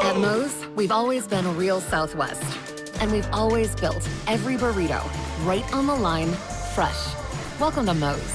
At Moe's, we've always been real Southwest. And we've always built every burrito right on the line, fresh. Welcome to Moe's.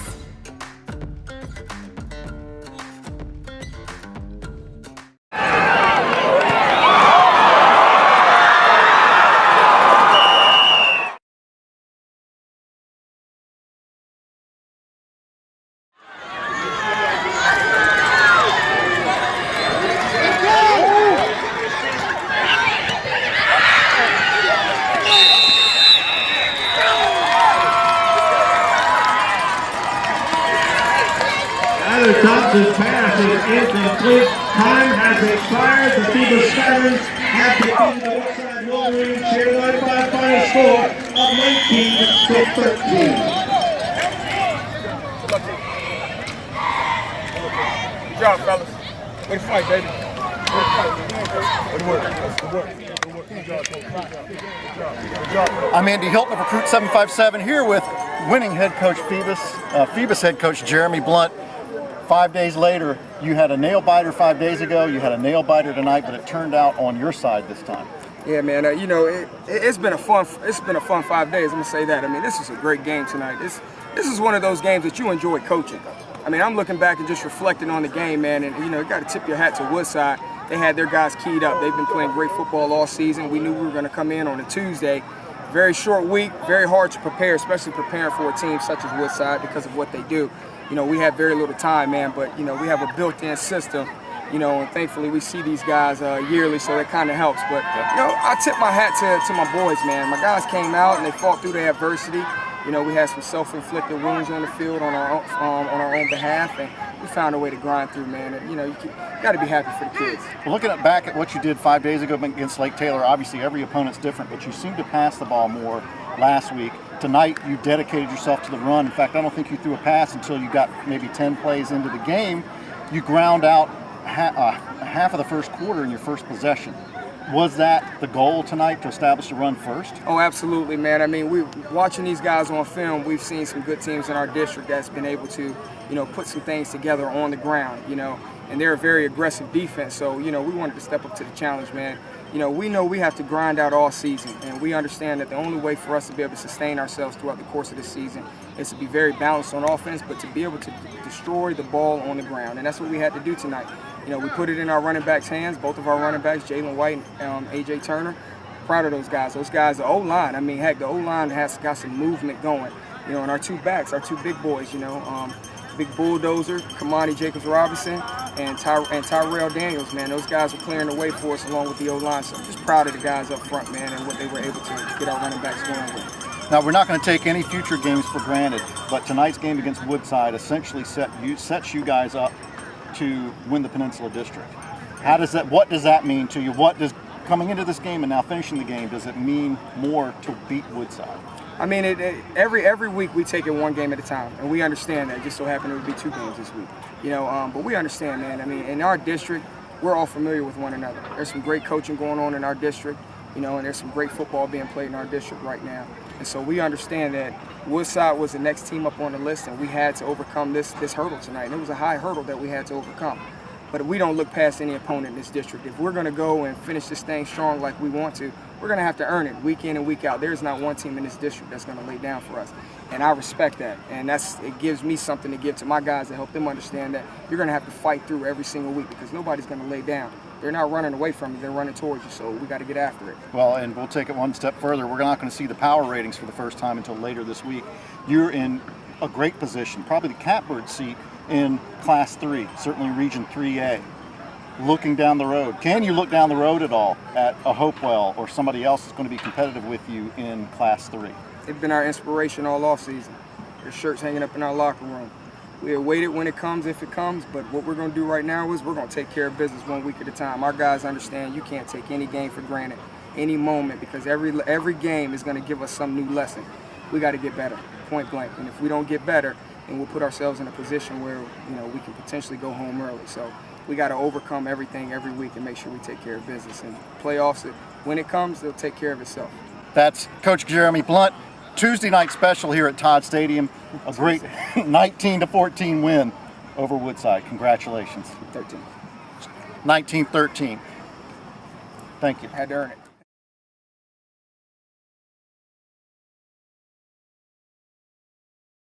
Thompson's pass is incomplete. Time has expired. The Phoebus Skylanders have defeated the Woodside Wolverines. Cheerlead by a final score of 19-13. Good job, fellas. Way to fight, baby. Way to fight. Good work. Good work. Good work. Good job, coach. Good job. I'm Andy Hilton of Recruit 757 here with winning head coach Phoebus head coach Jeremy Blunt. 5 days later, you had a nail biter 5 days ago, you had a nail biter tonight, but it turned out on your side this time. Yeah, man. It's been a fun 5 days. I'm gonna say that. I mean, this is a great game tonight. This is one of those games that you enjoy coaching. I mean, I'm looking back and just reflecting on the game, man. And you got to tip your hat to Woodside. They had their guys keyed up. They've been playing great football all season. We knew we were going to come in on a Tuesday. Very short week, very hard to prepare, especially preparing for a team such as Woodside because of what they do. We have very little time, man, but, we have a built-in system, and thankfully we see these guys yearly, so that kind of helps. But, I tip my hat to my boys, man. My guys came out and they fought through the adversity. We had some self-inflicted wounds on the field on our own behalf, and we found a way to grind through, man. And, you got to be happy for the kids. Well, looking back at what you did 5 days ago against Lake Taylor, obviously every opponent's different, but you seemed to pass the ball more last week. Tonight, you dedicated yourself to the run. In fact, I don't think you threw a pass until you got maybe 10 plays into the game. You ground out half of the first quarter in your first possession. Was that the goal tonight, to establish the run first? Oh, absolutely, man. I mean, we're watching these guys on film. We've seen some good teams in our district that's been able to, put some things together on the ground, and they're a very aggressive defense. So, we wanted to step up to the challenge, man. We know we have to grind out all season, and we understand that the only way for us to be able to sustain ourselves throughout the course of the season is to be very balanced on offense, but to be able to destroy the ball on the ground, and that's what we had to do tonight. We put it in our running backs' hands, both of our running backs, Jalen White and A.J. Turner. Proud of those guys. Those guys, the O-line, I mean, heck, the O-line has got some movement going. And our two backs, our two big boys, big bulldozer, Kamani Jacobs-Robinson, and Tyrell Daniels, man. Those guys are clearing the way for us along with the O-line. So I'm just proud of the guys up front, man, and what they were able to get our running backs going with. Now, we're not going to take any future games for granted, but tonight's game against Woodside essentially sets you guys up to win the Peninsula District. What does that mean to you? What does, coming into this game and now finishing the game, does it mean more to beat Woodside? I mean, every week we take it one game at a time, and we understand that. It just so happened it would be 2 games this week, but we understand, man. I mean, in our district, we're all familiar with one another. There's some great coaching going on in our district, and there's some great football being played in our district right now. And so we understand that Woodside was the next team up on the list, and we had to overcome this hurdle tonight. And it was a high hurdle that we had to overcome. But we don't look past any opponent in this district. If we're going to go and finish this thing strong like we want to, we're going to have to earn it week in and week out. There's not one team in this district that's going to lay down for us. And I respect that. And it gives me something to give to my guys to help them understand that you're going to have to fight through every single week because nobody's going to lay down. They're not running away from you, they're running towards you, so we got to get after it. Well, and we'll take it one step further. We're not going to see the power ratings for the first time until later this week. You're in a great position, probably the catbird seat in Class 3, certainly Region 3A. Looking down the road, can you look down the road at all at a Hopewell or somebody else that's going to be competitive with you in Class 3? They've been our inspiration all off season. Their shirts hanging up in our locker room. We await it when it comes, if it comes, but what we're going to do right now is we're going to take care of business 1 week at a time. Our guys understand you can't take any game for granted, any moment, because every game is going to give us some new lesson. We got to get better, point blank. And if we don't get better, then we'll put ourselves in a position where we can potentially go home early. So we got to overcome everything every week and make sure we take care of business. And playoffs, when it comes, they'll take care of itself. That's Coach Jeremy Blunt. Tuesday night special here at Todd Stadium. A great 19-14 win over Woodside. Congratulations. 13. 19-13. Thank you. Had to earn it.